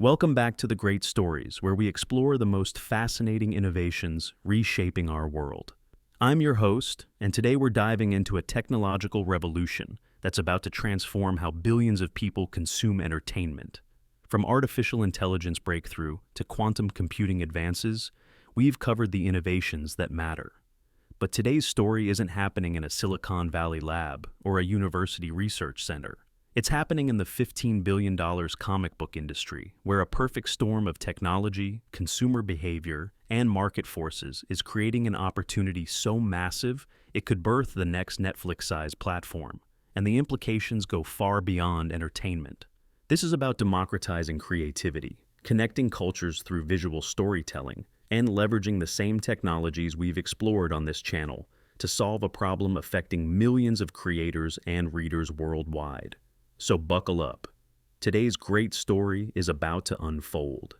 Welcome back to The Great Stories, where we explore the most fascinating innovations reshaping our world. I'm your host, and today we're diving into a technological revolution that's about to transform how billions of people consume entertainment. From artificial intelligence breakthrough to quantum computing advances, we've covered the innovations that matter. But today's story isn't happening in a Silicon Valley lab or a university research center. It's happening in the $15 billion comic book industry, where a perfect storm of technology, consumer behavior, and market forces is creating an opportunity so massive it could birth the next Netflix-sized platform. And the implications go far beyond entertainment. This is about democratizing creativity, connecting cultures through visual storytelling, and leveraging the same technologies we've explored on this channel to solve a problem affecting millions of creators and readers worldwide. So buckle up. Today's great story is about to unfold.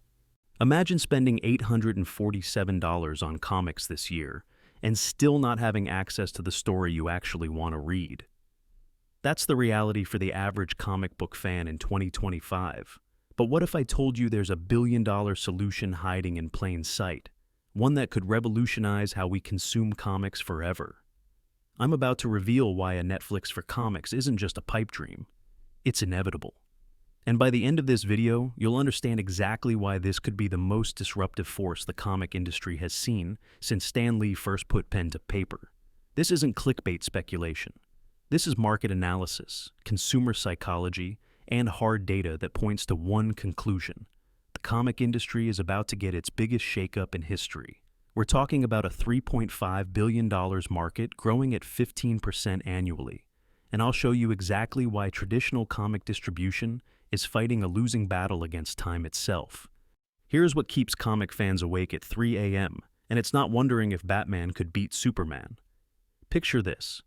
Imagine spending $847 on comics this year and still not having access to the story you actually want to read. That's the reality for the average comic book fan in 2025. But what if I told you there's a billion-dollar solution hiding in plain sight? One that could revolutionize how we consume comics forever. I'm about to reveal why a Netflix for comics isn't just a pipe dream. It's inevitable. And by the end of this video, you'll understand exactly why this could be the most disruptive force the comic industry has seen since Stan Lee first put pen to paper. This isn't clickbait speculation. This is market analysis, consumer psychology, and hard data that points to one conclusion. The comic industry is about to get its biggest shakeup in history. We're talking about a $3.5 billion market growing at 15% annually. And I'll show you exactly why traditional comic distribution is fighting a losing battle against time itself. Here's what keeps comic fans awake at 3 a.m., and it's not wondering if Batman could beat Superman. Picture this.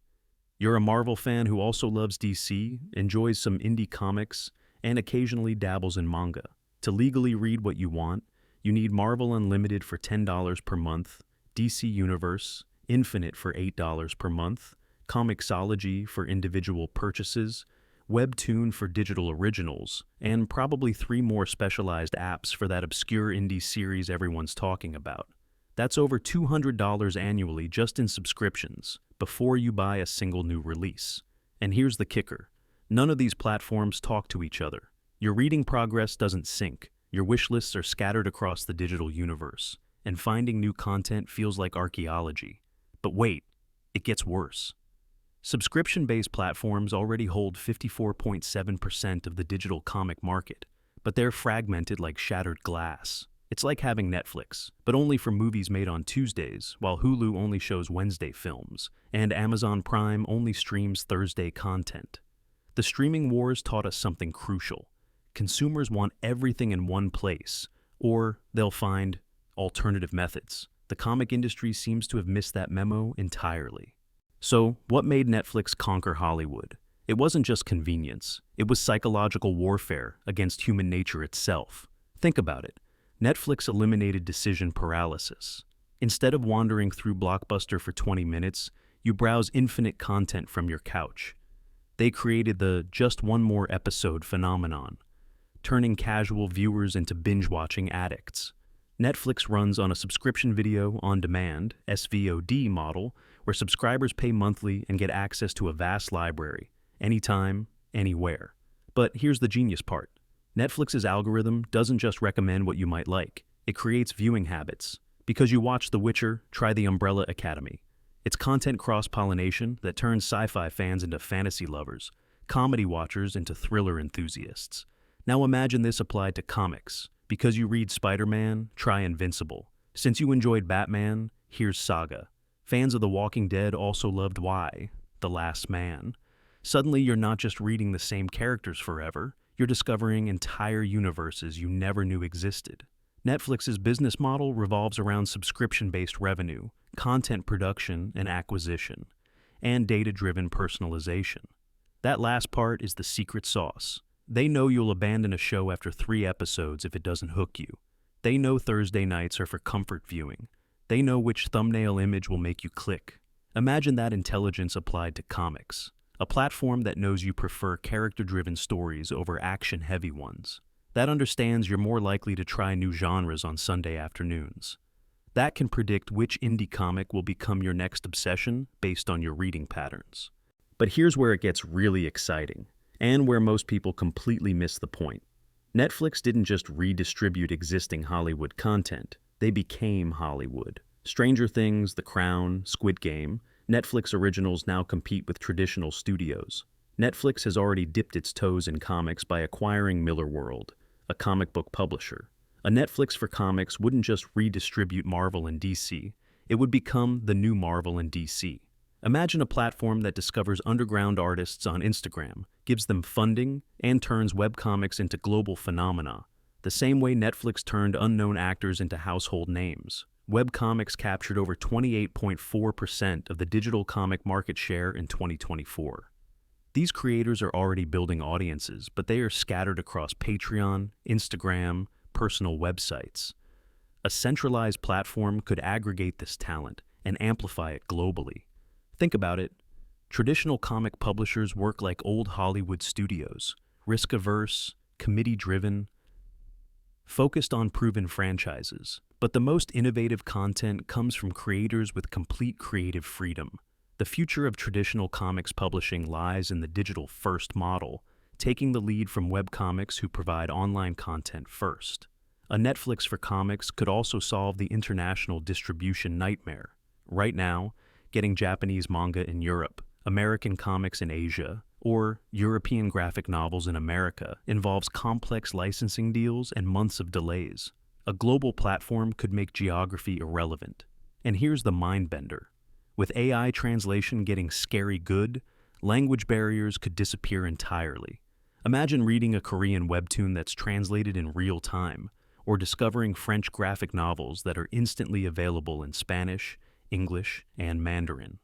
You're a Marvel fan who also loves DC, enjoys some indie comics, and occasionally dabbles in manga. To legally read what you want, you need Marvel Unlimited for $10 per month, DC Universe, Infinite for $8 per month, Comixology for individual purchases, Webtoon for digital originals, and probably 3 more specialized apps for that obscure indie series everyone's talking about. That's over $200 annually just in subscriptions, before you buy a single new release. And here's the kicker. None of these platforms talk to each other. Your reading progress doesn't sync. Your wish lists are scattered across the digital universe, and finding new content feels like archaeology. But wait, it gets worse. Subscription-based platforms already hold 54.7% of the digital comic market, but they're fragmented like shattered glass. It's like having Netflix, but only for movies made on Tuesdays, while Hulu only shows Wednesday films, and Amazon Prime only streams Thursday content. The streaming wars taught us something crucial. Consumers want everything in one place, or they'll find alternative methods. The comic industry seems to have missed that memo entirely. So, what made Netflix conquer Hollywood? It wasn't just convenience. It was psychological warfare against human nature itself. Think about it. Netflix eliminated decision paralysis. Instead of wandering through Blockbuster for 20 minutes, you browse infinite content from your couch. They created the just one more episode phenomenon, turning casual viewers into binge-watching addicts. Netflix runs on a subscription video on demand (SVOD) model where subscribers pay monthly and get access to a vast library, anytime, anywhere. But here's the genius part. Netflix's algorithm doesn't just recommend what you might like. It creates viewing habits. Because you watch The Witcher, try The Umbrella Academy. It's content cross-pollination that turns sci-fi fans into fantasy lovers, comedy watchers into thriller enthusiasts. Now imagine this applied to comics. Because you read Spider-Man, try Invincible. Since you enjoyed Batman, here's Saga. Fans of The Walking Dead also loved Y, The Last Man. Suddenly you're not just reading the same characters forever, you're discovering entire universes you never knew existed. Netflix's business model revolves around subscription-based revenue, content production and acquisition, and data-driven personalization. That last part is the secret sauce. They know you'll abandon a show after 3 episodes if it doesn't hook you. They know Thursday nights are for comfort viewing. They know which thumbnail image will make you click. Imagine that intelligence applied to comics, a platform that knows you prefer character-driven stories over action-heavy ones. That understands you're more likely to try new genres on Sunday afternoons. That can predict which indie comic will become your next obsession based on your reading patterns. But here's where it gets really exciting, and where most people completely miss the point. Netflix didn't just redistribute existing Hollywood content, they became Hollywood. Stranger Things, The Crown, Squid Game, Netflix originals now compete with traditional studios. Netflix has already dipped its toes in comics by acquiring Millarworld, a comic book publisher. A Netflix for comics wouldn't just redistribute Marvel and DC, it would become the new Marvel and DC. Imagine a platform that discovers underground artists on Instagram, gives them funding, and turns webcomics into global phenomena, the same way Netflix turned unknown actors into household names. Webcomics captured over 28.4% of the digital comic market share in 2024. These creators are already building audiences, but they are scattered across Patreon, Instagram, personal websites. A centralized platform could aggregate this talent and amplify it globally. Think about it. Traditional comic publishers work like old Hollywood studios, risk-averse, committee-driven, focused on proven franchises. But the most innovative content comes from creators with complete creative freedom. The future of traditional comics publishing lies in the digital-first model, taking the lead from webcomics who provide online content first. A Netflix for comics could also solve the international distribution nightmare. Right now, getting Japanese manga in Europe, American comics in Asia, or European graphic novels in America involves complex licensing deals and months of delays. A global platform could make geography irrelevant. And here's the mind-bender. With AI translation getting scary good, language barriers could disappear entirely. Imagine reading a Korean webtoon that's translated in real time, or discovering French graphic novels that are instantly available in Spanish, English, and Mandarin.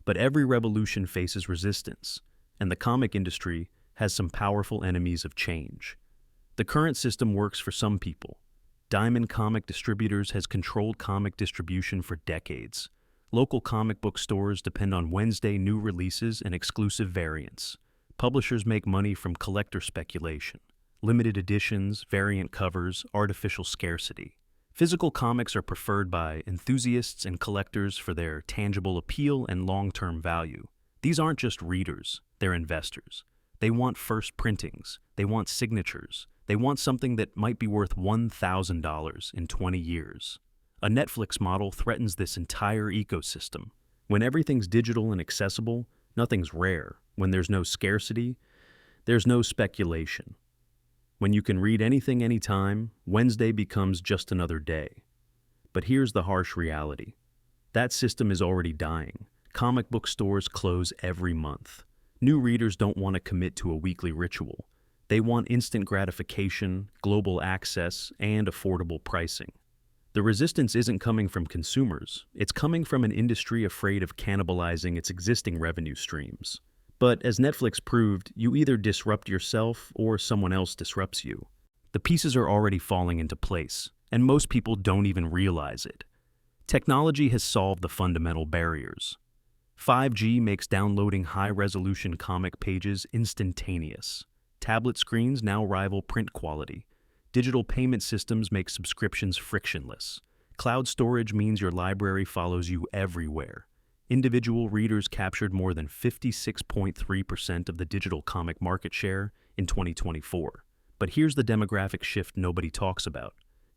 But every revolution faces resistance, and the comic industry has some powerful enemies of change. The current system works for some people. Diamond Comic Distributors has controlled comic distribution for decades. Local comic book stores depend on Wednesday new releases and exclusive variants. Publishers make money from collector speculation, limited editions, variant covers, artificial scarcity. Physical comics are preferred by enthusiasts and collectors for their tangible appeal and long-term value. These aren't just readers, they're investors. They want first printings, they want signatures, they want something that might be worth $1,000 in 20 years. A Netflix model threatens this entire ecosystem. When everything's digital and accessible, nothing's rare. When there's no scarcity, there's no speculation. When you can read anything anytime, Wednesday becomes just another day. But here's the harsh reality. That system is already dying. Comic book stores close every month. New readers don't want to commit to a weekly ritual. They want instant gratification, global access, and affordable pricing. The resistance isn't coming from consumers. It's coming from an industry afraid of cannibalizing its existing revenue streams. But as Netflix proved, you either disrupt yourself or someone else disrupts you. The pieces are already falling into place, and most people don't even realize it. Technology has solved the fundamental barriers. 5G makes downloading high-resolution comic pages instantaneous. Tablet screens now rival print quality. Digital payment systems make subscriptions frictionless. Cloud storage means your library follows you everywhere. Individual readers captured more than 56.3% of the digital comic market share in 2024. But here's the demographic shift nobody talks about.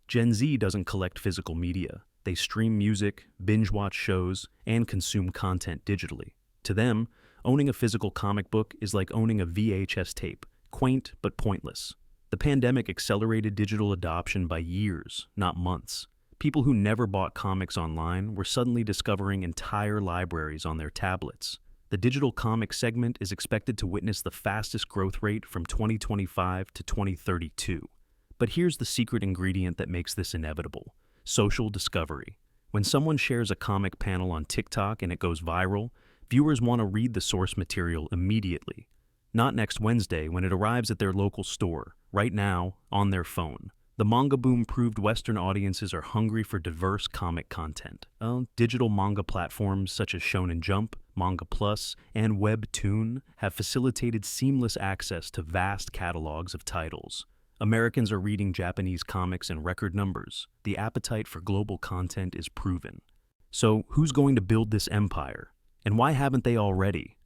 Gen Z doesn't collect physical media. They stream music, binge-watch shows, and consume content digitally. To them, owning a physical comic book is like owning a VHS tape, quaint but pointless. The pandemic accelerated digital adoption by years, not months. People who never bought comics online were suddenly discovering entire libraries on their tablets. The digital comic segment is expected to witness the fastest growth rate from 2025 to 2032. But here's the secret ingredient that makes this inevitable: social discovery. When someone shares a comic panel on TikTok and it goes viral, viewers want to read the source material immediately. Not next Wednesday when it arrives at their local store, right now, on their phone. The manga boom proved Western audiences are hungry for diverse comic content. Digital manga platforms such as Shonen Jump, Manga Plus, and Webtoon have facilitated seamless access to vast catalogs of titles. Americans are reading Japanese comics in record numbers. The appetite for global content is proven. So, who's going to build this empire? And why haven't they already?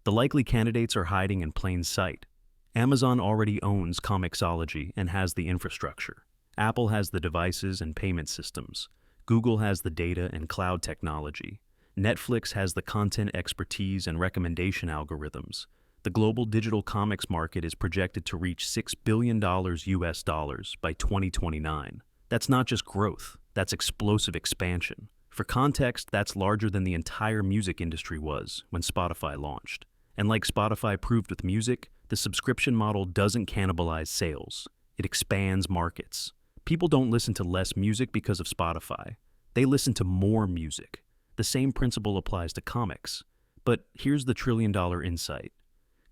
The likely candidates are hiding in plain sight. Amazon already owns Comixology and has the infrastructure. Apple has the devices and payment systems. Google has the data and cloud technology. Netflix has the content expertise and recommendation algorithms. The global digital comics market is projected to reach $6 billion US dollars by 2029. That's not just growth, that's explosive expansion. For context, that's larger than the entire music industry was when Spotify launched. And like Spotify proved with music, the subscription model doesn't cannibalize sales. It expands markets. People don't listen to less music because of Spotify. They listen to more music. The same principle applies to comics. But here's the trillion-dollar insight.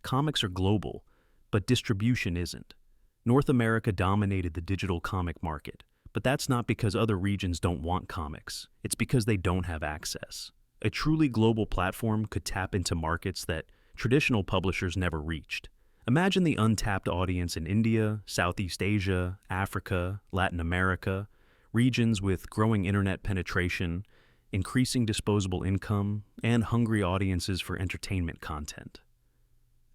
Comics are global, but distribution isn't. North America dominated the digital comic market, but that's not because other regions don't want comics. It's because they don't have access. A truly global platform could tap into markets that traditional publishers never reached. Imagine the untapped audience in India, Southeast Asia, Africa, Latin America, regions with growing internet penetration, increasing disposable income, and hungry audiences for entertainment content.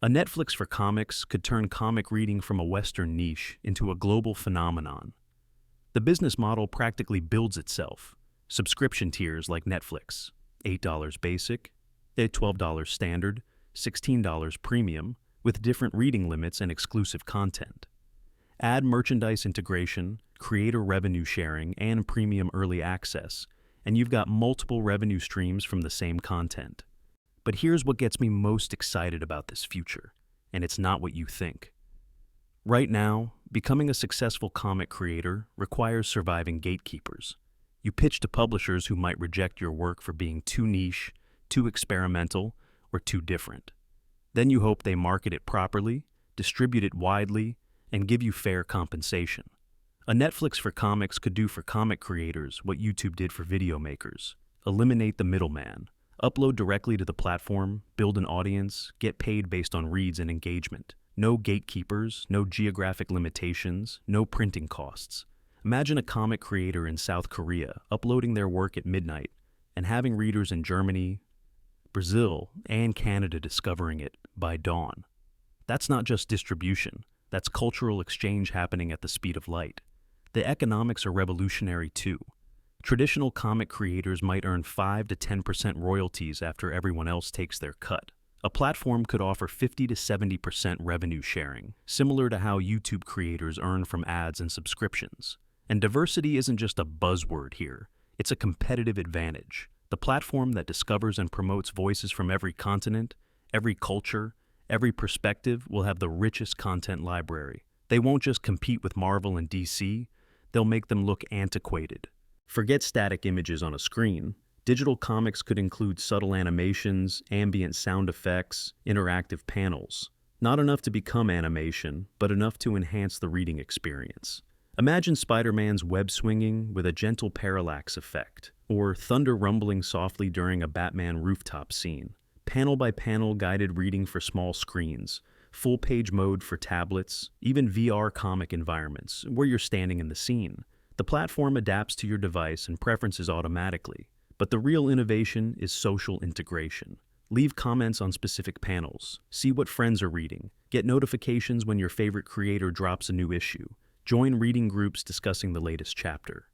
A Netflix for comics could turn comic reading from a Western niche into a global phenomenon. The business model practically builds itself. Subscription tiers like Netflix, $8 basic, $12 standard, $16 premium, with different reading limits and exclusive content. Add merchandise integration, creator revenue sharing, and premium early access, and you've got multiple revenue streams from the same content. But here's what gets me most excited about this future, and it's not what you think. Right now, becoming a successful comic creator requires surviving gatekeepers. You pitch to publishers who might reject your work for being too niche, too experimental, or too different. Then you hope they market it properly, distribute it widely, and give you fair compensation. A Netflix for comics could do for comic creators what YouTube did for video makers. Eliminate the middleman. Upload directly to the platform, build an audience, get paid based on reads and engagement. No gatekeepers, no geographic limitations, no printing costs. Imagine a comic creator in South Korea uploading their work at midnight and having readers in Germany, Brazil, and Canada discovering it by dawn. That's not just distribution, that's cultural exchange happening at the speed of light. The economics are revolutionary too. Traditional comic creators might earn 5 to 10% royalties after everyone else takes their cut. A platform could offer 50 to 70% revenue sharing, similar to how YouTube creators earn from ads and subscriptions. And diversity isn't just a buzzword here, it's a competitive advantage. The platform that discovers and promotes voices from every continent, every culture, every perspective will have the richest content library. They won't just compete with Marvel and DC, they'll make them look antiquated. Forget static images on a screen. Digital comics could include subtle animations, ambient sound effects, interactive panels. Not enough to become animation, but enough to enhance the reading experience. Imagine Spider-Man's web swinging with a gentle parallax effect, or thunder rumbling softly during a Batman rooftop scene. Panel-by-panel guided reading for small screens, full-page mode for tablets, even VR comic environments where you're standing in the scene. The platform adapts to your device and preferences automatically, but the real innovation is social integration. Leave comments on specific panels, see what friends are reading, get notifications when your favorite creator drops a new issue, join reading groups discussing the latest chapter.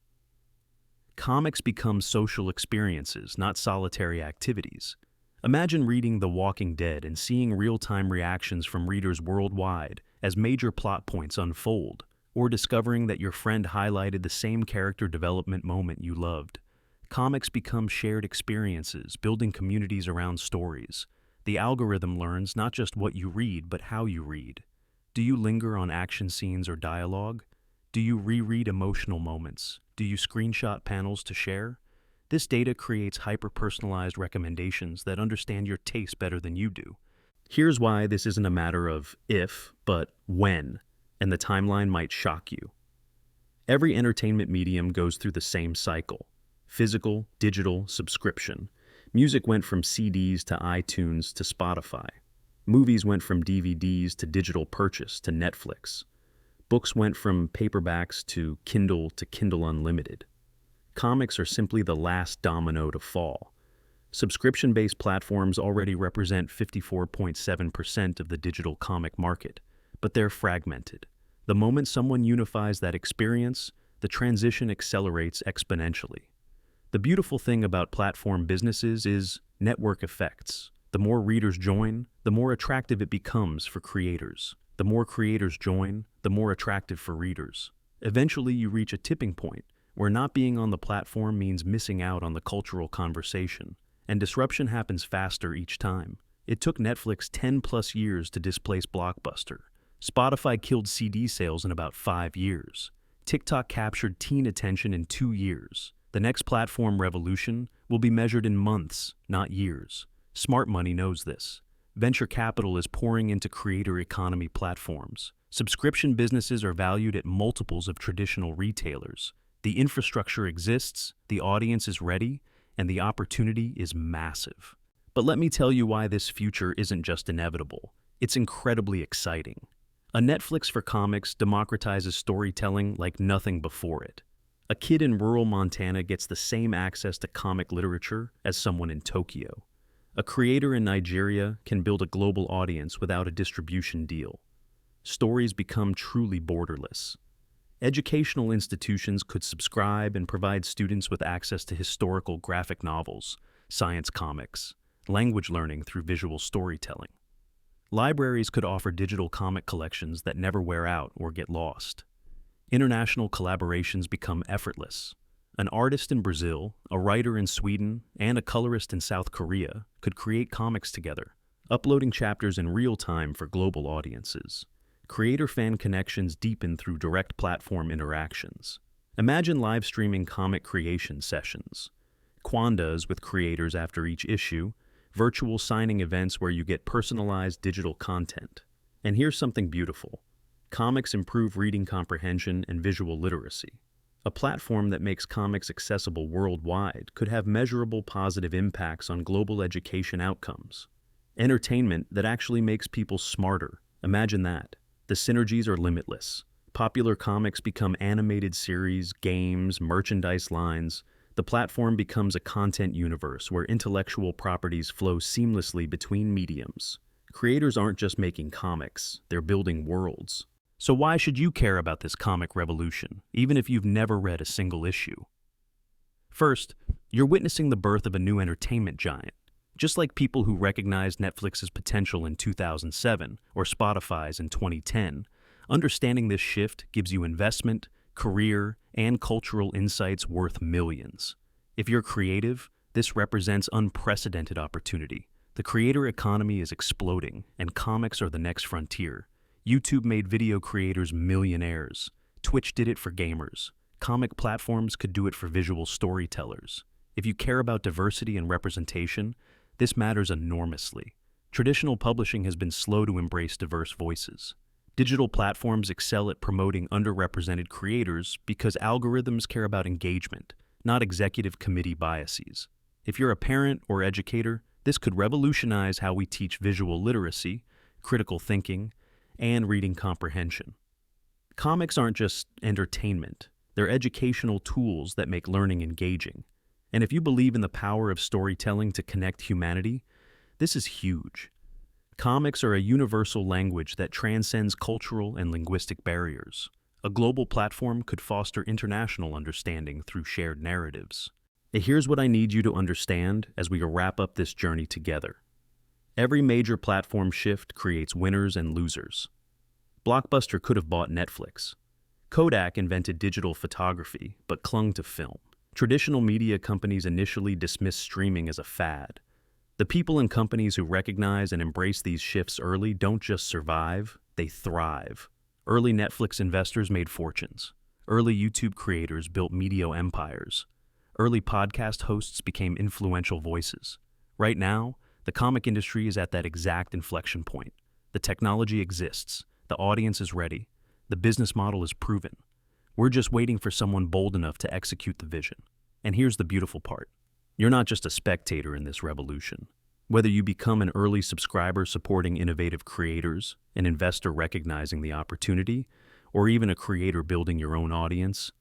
Comics become social experiences, not solitary activities. Imagine reading The Walking Dead and seeing real-time reactions from readers worldwide as major plot points unfold, or discovering that your friend highlighted the same character development moment you loved. Comics become shared experiences, building communities around stories. The algorithm learns not just what you read, but how you read. Do you linger on action scenes or dialogue? Do you reread emotional moments? Do you screenshot panels to share? This data creates hyper-personalized recommendations that understand your taste better than you do. Here's why this isn't a matter of if, but when, and the timeline might shock you. Every entertainment medium goes through the same cycle: physical, digital, subscription. Music went from CDs to iTunes to Spotify. Movies went from DVDs to digital purchase to Netflix. Books went from paperbacks to Kindle Unlimited. Comics are simply the last domino to fall. Subscription-based platforms already represent 54.7% of the digital comic market, but they're fragmented. The moment someone unifies that experience, the transition accelerates exponentially. The beautiful thing about platform businesses is network effects. The more readers join, the more attractive it becomes for creators. The more creators join, the more attractive for readers. Eventually, you reach a tipping point where not being on the platform means missing out on the cultural conversation, and disruption happens faster each time. It took Netflix 10+ years to displace Blockbuster. Spotify killed CD sales in about 5 years. TikTok captured teen attention in 2 years. The next platform revolution will be measured in months, not years. Smart money knows this. Venture capital is pouring into creator economy platforms. Subscription businesses are valued at multiples of traditional retailers. The infrastructure exists, the audience is ready, and the opportunity is massive. But let me tell you why this future isn't just inevitable. It's incredibly exciting. A Netflix for comics democratizes storytelling like nothing before it. A kid in rural Montana gets the same access to comic literature as someone in Tokyo. A creator in Nigeria can build a global audience without a distribution deal. Stories become truly borderless. Educational institutions could subscribe and provide students with access to historical graphic novels, science comics, language learning through visual storytelling. Libraries could offer digital comic collections that never wear out or get lost. International collaborations become effortless. An artist in Brazil, a writer in Sweden, and a colorist in South Korea could create comics together, uploading chapters in real time for global audiences. Creator-fan connections deepen through direct platform interactions. Imagine live streaming comic creation sessions, quandas with creators after each issue, virtual signing events where you get personalized digital content. And here's something beautiful. Comics improve reading comprehension and visual literacy. A platform that makes comics accessible worldwide could have measurable positive impacts on global education outcomes. Entertainment that actually makes people smarter. Imagine that. The synergies are limitless. Popular comics become animated series, games, merchandise lines. The platform becomes a content universe where intellectual properties flow seamlessly between mediums. Creators aren't just making comics, they're building worlds. So why should you care about this comic revolution, even if you've never read a single issue? First, you're witnessing the birth of a new entertainment giant. Just like people who recognized Netflix's potential in 2007 or Spotify's in 2010, understanding this shift gives you investment, career, and cultural insights worth millions. If you're creative, this represents unprecedented opportunity. The creator economy is exploding, and comics are the next frontier. YouTube made video creators millionaires. Twitch did it for gamers. Comic platforms could do it for visual storytellers. If you care about diversity and representation, this matters enormously. Traditional publishing has been slow to embrace diverse voices. Digital platforms excel at promoting underrepresented creators because algorithms care about engagement, not executive committee biases. If you're a parent or educator, this could revolutionize how we teach visual literacy, critical thinking, and reading comprehension. Comics aren't just entertainment, they're educational tools that make learning engaging. And if you believe in the power of storytelling to connect humanity, this is huge. Comics are a universal language that transcends cultural and linguistic barriers. A global platform could foster international understanding through shared narratives. And here's what I need you to understand as we wrap up this journey together. Every major platform shift creates winners and losers. Blockbuster could have bought Netflix. Kodak invented digital photography, but clung to film. Traditional media companies initially dismissed streaming as a fad. The people and companies who recognize and embrace these shifts early don't just survive, they thrive. Early Netflix investors made fortunes. Early YouTube creators built media empires. Early podcast hosts became influential voices. Right now, the comic industry is at that exact inflection point. The technology exists, the audience is ready, the business model is proven. We're just waiting for someone bold enough to execute the vision. And here's the beautiful part. You're not just a spectator in this revolution. Whether you become an early subscriber supporting innovative creators, an investor recognizing the opportunity, or even a creator building your own audience,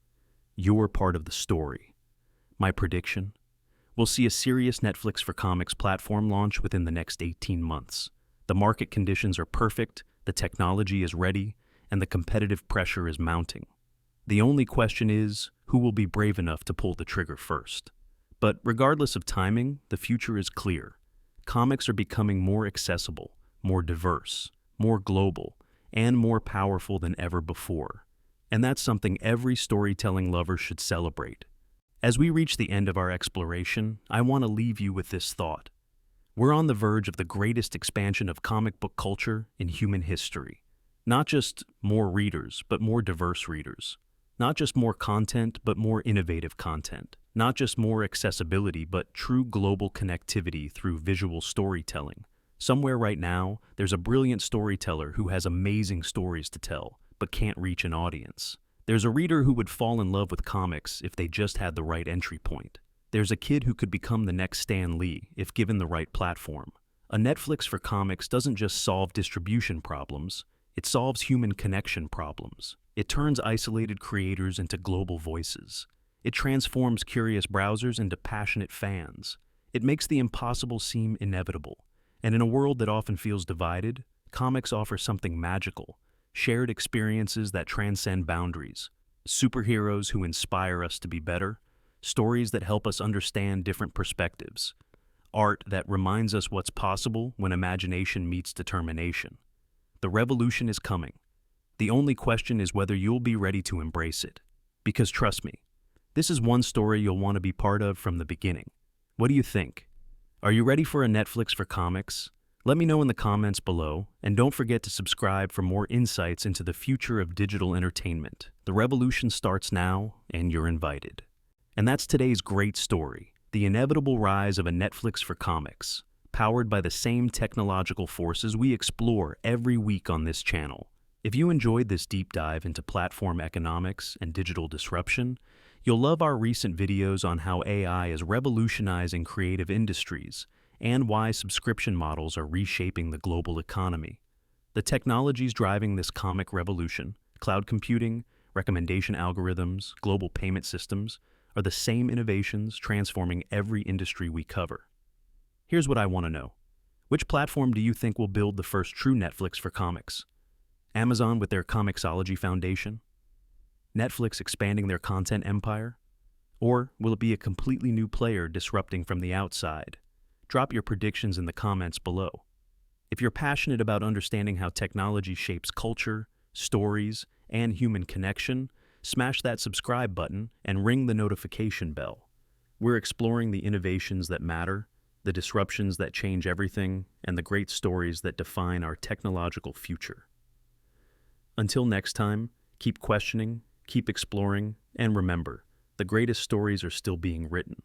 you're part of the story. My prediction? We'll see a serious Netflix for Comics platform launch within the next 18 months. The market conditions are perfect, the technology is ready, and the competitive pressure is mounting. The only question is, who will be brave enough to pull the trigger first? But regardless of timing, the future is clear. Comics are becoming more accessible, more diverse, more global, and more powerful than ever before. And that's something every storytelling lover should celebrate. As we reach the end of our exploration, I want to leave you with this thought. We're on the verge of the greatest expansion of comic book culture in human history. Not just more readers, but more diverse readers. Not just more content, but more innovative content. Not just more accessibility, but true global connectivity through visual storytelling. Somewhere right now, there's a brilliant storyteller who has amazing stories to tell, but can't reach an audience. There's a reader who would fall in love with comics if they just had the right entry point. There's a kid who could become the next Stan Lee if given the right platform. A Netflix for Comics doesn't just solve distribution problems, it solves human connection problems. It turns isolated creators into global voices. It transforms curious browsers into passionate fans. It makes the impossible seem inevitable. And in a world that often feels divided, comics offer something magical, shared experiences that transcend boundaries, superheroes who inspire us to be better, stories that help us understand different perspectives, art that reminds us what's possible when imagination meets determination. The revolution is coming. The only question is whether you'll be ready to embrace it. Because trust me, this is one story you'll want to be part of from the beginning. What do you think? Are you ready for a Netflix for Comics? Let me know in the comments below, and don't forget to subscribe for more insights into the future of digital entertainment. The revolution starts now, and you're invited. And that's today's great story, the inevitable rise of a Netflix for Comics, powered by the same technological forces we explore every week on this channel. If you enjoyed this deep dive into platform economics and digital disruption, you'll love our recent videos on how AI is revolutionizing creative industries and why subscription models are reshaping the global economy. The technologies driving this comic revolution, cloud computing, recommendation algorithms, global payment systems, are the same innovations transforming every industry we cover. Here's what I want to know. Which platform do you think will build the first true Netflix for comics? Amazon with their Comixology Foundation? Netflix expanding their content empire? Or will it be a completely new player disrupting from the outside? Drop your predictions in the comments below. If you're passionate about understanding how technology shapes culture, stories, and human connection, smash that subscribe button and ring the notification bell. We're exploring the innovations that matter, the disruptions that change everything, and the great stories that define our technological future. Until next time, keep questioning, keep exploring, and remember, the greatest stories are still being written.